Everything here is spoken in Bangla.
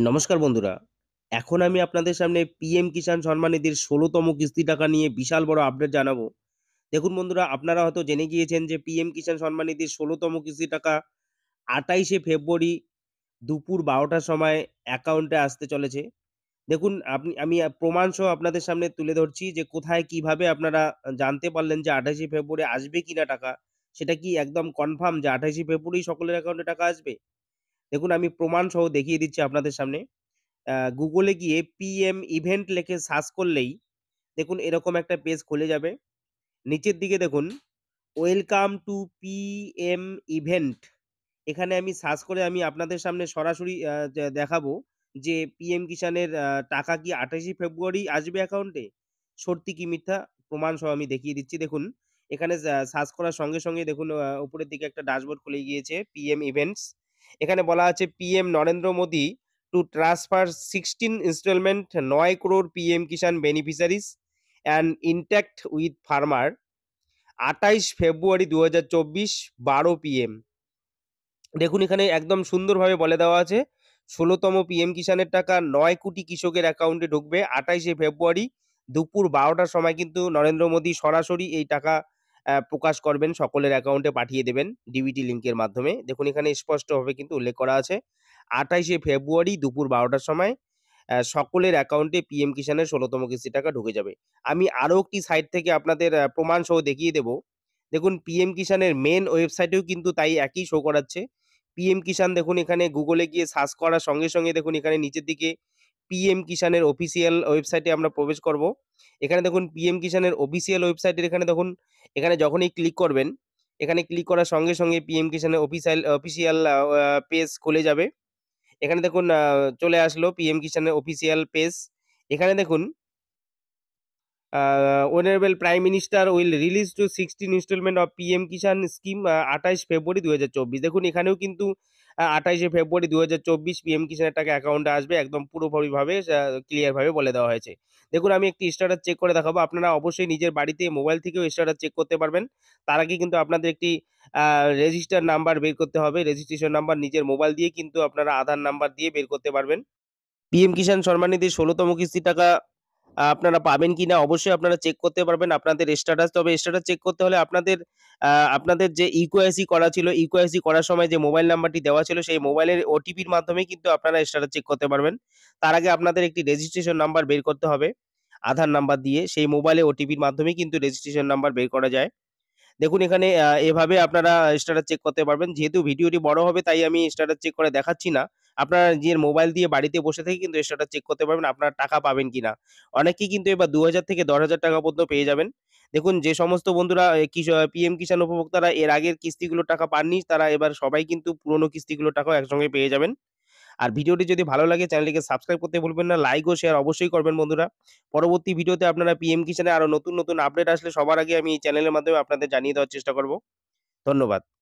নমস্কার বন্ধুরা। এখন আমি আপনাদের সামনে পিএম কিষাণ সম্মান নিধির ১৬তম কিস্তি টাকা নিয়ে বিশাল বড় আপডেট জানাবো। দেখুন বন্ধুরা, আপনারা হয়তো জেনে গিয়েছেন যে পিএম কিষাণ সম্মান নিধির ১৬তম কিস্তি টাকা ২৮শে ফেব্রুয়ারি দুপুর ১২টার সময় অ্যাকাউন্টে আসতে চলেছে। দেখুন আমি প্রমাণসহ আপনাদের সামনে তুলে ধরছি যে কোথায় কিভাবে আপনারা জানতে পারলেন যে ২৮শে ফেব্রুয়ারি আসবে কিনা টাকা। সেটা কি একদম কনফার্ম যে ২৮শে ফেব্রুয়ারি সকলের অ্যাকাউন্টে টাকা আসবে? দেখুন আমি প্রমাণসহ দেখিয়ে দিচ্ছি আপনাদের সামনে। গুগলে গিয়ে পিএম ইভেন্ট লিখে সার্চ করলেই দেখুন এরকম একটা পেজ খুলে যাবে। নিচের দিকে দেখুন ওয়েলকাম টু পিএম ইভেন্ট। এখানে আমি সার্চ করে আমি আপনাদের সামনে সরাসরি দেখাবো যে পিএম কিষাণের টাকা কি ২৮শে ফেব্রুয়ারি আসবে অ্যাকাউন্টে? সত্যি কি মিথ্যা প্রমাণ সহ আমি দেখিয়ে দিচ্ছি। দেখুন এখানে সার্চ করার সঙ্গে, সঙ্গে দেখুন উপরের দিকে একটা ড্যাশবোর্ড খুলে গিয়েছে পিএম ইভেন্টস। এখানে বলা আছে PM Narendra Modi to transfer 16 installment ৯ crore PM Kisan beneficiaries and interact with farmer ২৮ February ২০২৪ ১২ PM। দেখুন এখানে একদম সুন্দরভাবে বলে দেওয়া আছে ১৬তম পিএম কিষাণের টাকা ৯ কোটি কৃষকের অ্যাকাউন্টে ঢুকবে ২৮শে ফেব্রুয়ারি দুপুর ১২টার সময় কিন্তু নরেন্দ্র মোদী সরাসরি এই টাকা প্রকাশ করবেন, সকলের অ্যাকাউন্টে পাঠিয়ে দেবেন ডিবিটি লিঙ্কের মাধ্যমে। দেখুন এখানে স্পষ্টভাবে কিন্তু উল্লেখ করা আছে ২৮শে ফেব্রুয়ারি দুপুর ১২টার সময় সকলের অ্যাকাউন্টে পিএম কিষাণের ১৬তম কিস্তির টাকা ঢুকে যাবে। আমি আরো একটি সাইট থেকে আপনাদের প্রমাণ সহ দেখিয়ে দেব। দেখুন পিএম কিষাণের মেইন ওয়েবসাইটেও কিন্তু তাই একই শো করাচ্ছে। পিএম কিষাণ দেখুন এখানে গুগলে গিয়ে সার্চ করার সঙ্গে, সঙ্গে দেখুন এখানে নিচের দিকে পিএম কিষাণের অফিসিয়াল ওয়েবসাইটে আমরা প্রবেশ করব। এখানে দেখুন পিএম কিষাণের অফিসিয়াল ওয়েবসাইটের এখানে দেখুন, এখানে যখনই ক্লিক করবেন, এখানে ক্লিক করার সঙ্গে, সঙ্গে পিএম কিষাণের অফিসিয়াল পেজ খুলে যাবে। এখানে দেখুন চলে আসলো পিএম কিষাণের অফিসিয়াল পেজ। এখানে দেখুন honourable prime minister will release to 16 installment of PM Kisan scheme ২৮ February ২০২৪। দেখুন এখানেও কিন্তু ২৮শে ফেব্রুয়ারি ২০২৪ পিএম কিষাণের টাকা অ্যাকাউন্টে আসবে। একদম পুরোপুরিভাবে ক্লিয়ার ভাবে বলে দেওয়া হয়েছে। দেখুন আমি একটি স্ট্যাটাস চেক করে দেখাবো। আপনারা অবশ্যই নিজের বাড়িতে মোবাইল থেকেও স্ট্যাটাস চেক করতে পারবেন। তার আগে কিন্তু আপনাদের একটি আ রেজিস্টার নাম্বার বের করতে হবে। রেজিস্ট্রেশন নাম্বার নিজের মোবাইল দিয়ে কিন্তু আপনারা আধার নাম্বার দিয়ে বের করতে পারবেন। পিএম কিষাণ সম্মান নিধির ১৬তম কিস্তির টাকা আপনারা পাবেন কিনা অবশ্যই আপনারা চেক করতে পারবেন আপনাদের স্ট্যাটাস। তবে স্ট্যাটাস চেক করতে হলে আপনাদের যে ইকেওয়াইসি করা ছিল, ইকেওয়াইসি করার সময় যে মোবাইল নাম্বারটি দেওয়া ছিল সেই মোবাইলের ওটিপির মাধ্যমেই কিন্তু আপনারা স্ট্যাটাস চেক করতে পারবেন। তার আগে আপনাদের একটি রেজিস্ট্রেশন নাম্বার বের করতে হবে আধার নাম্বার দিয়ে। সেই মোবাইলে ওটিপির মাধ্যমেই কিন্তু রেজিস্ট্রেশন নাম্বার বের করা যায়। দেখুন এখানে এভাবে আপনারা স্ট্যাটাস চেক করতে পারবেন। যেহেতু ভিডিওটি বড় হবে তাই আমি স্ট্যাটাস চেক করে দেখাচ্ছি না। আপনারা নিজের মোবাইল দিয়ে বাড়িতে বসে থেকে কিন্তু স্ট্যাটাস চেক করতে পারবেন আপনারা টাকা পাবেন কিনা। অনেকেই কিন্তু এবার ২,০০০ থেকে ১০,০০০ টাকা পর্যন্ত পেয়ে যাবেন। দেখুন যে সমস্ত বন্ধুরা পিএম কিষাণ উপভোক্তারা এর আগের কিস্তিগুলোর টাকা পাননি তারা এবার সবাই কিন্তু পুরনো কিস্তিগুলোর টাকাও একসঙ্গে পেয়ে যাবেন। আর ভিডিওটি যদি ভালো লাগে চ্যানেলটিকে সাবস্ক্রাইব করতে ভুলবেন না। লাইক ও শেয়ার অবশ্যই করবেন বন্ধুরা। পরবর্তী ভিডিওতে আপনারা পিএম কিষাণে আরো নতুন, নতুন আপডেট আসলে সবার আগে আমি এই চ্যানেলের মাধ্যমে আপনাদের জানিয়ে দেওয়ার চেষ্টা করব। ধন্যবাদ।